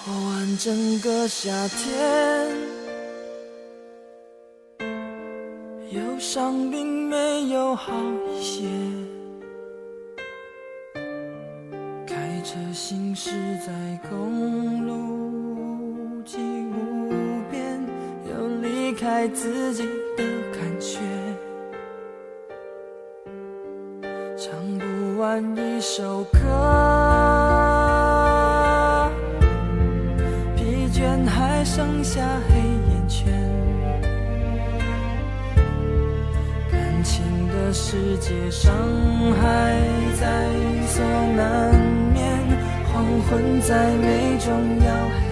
过完整个夏天，忧伤并没有好一些。开车行驶在公路际无边，有离开自己的感觉。唱不完一首歌，疲倦还剩下黑眼圈。感情的世界，伤害在所难免，黄昏再美终要黑。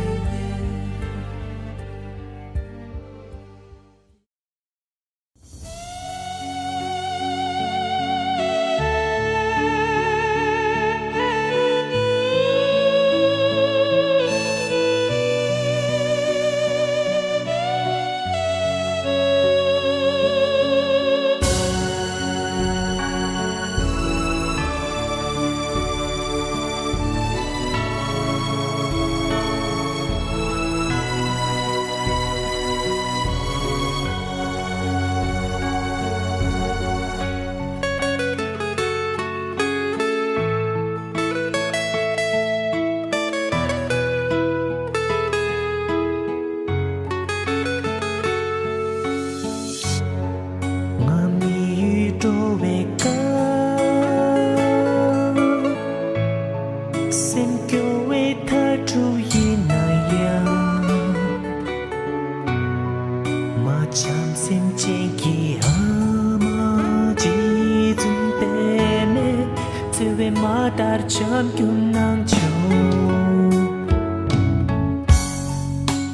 Cham kyun nang cho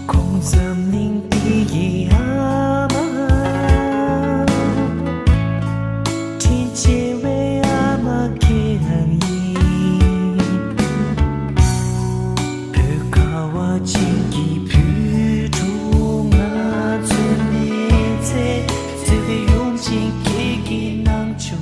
Kong sam ning ti yi ama Tin che we ama ke hang yi Phu ka wa jin ki phu tu nga zun ni tse Tse we yong jin ke ki nang cho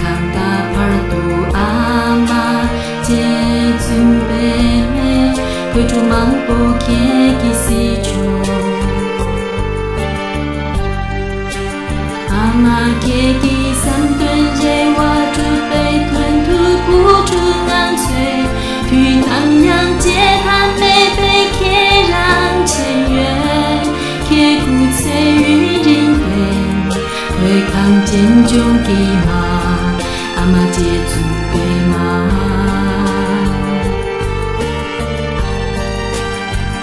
당다 팔도 아마 제 준비에 그 주망 보게 기시죠 아마 계기 산된 제와 주배屯土不出难催与南阳街畔美被贴让前缘贴骨翠与人悲会抗见中给嘛阿妈接住被嘛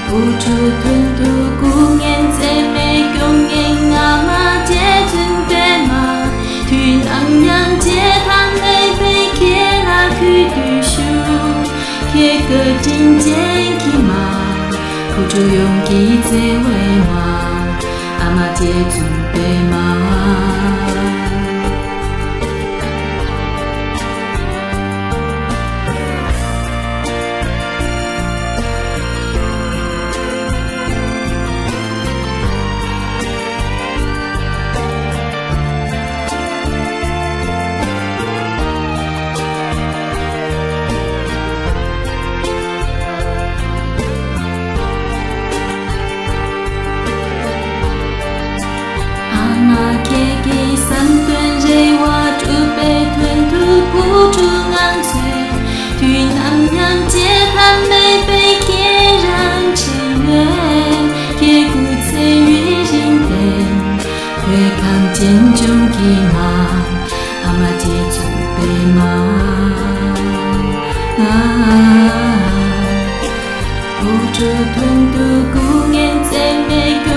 不出屯土古年在美公演阿妈接住被嘛与南阳街畔美被贴拉去对手贴个真正去嘛付出勇气在为嘛阿妈接住被嘛不出安催，与南阳街畔美被贴让前缘，贴骨翠与人等，会看见中给嘛，阿妈接住被嘛，不出屯土古年在美国。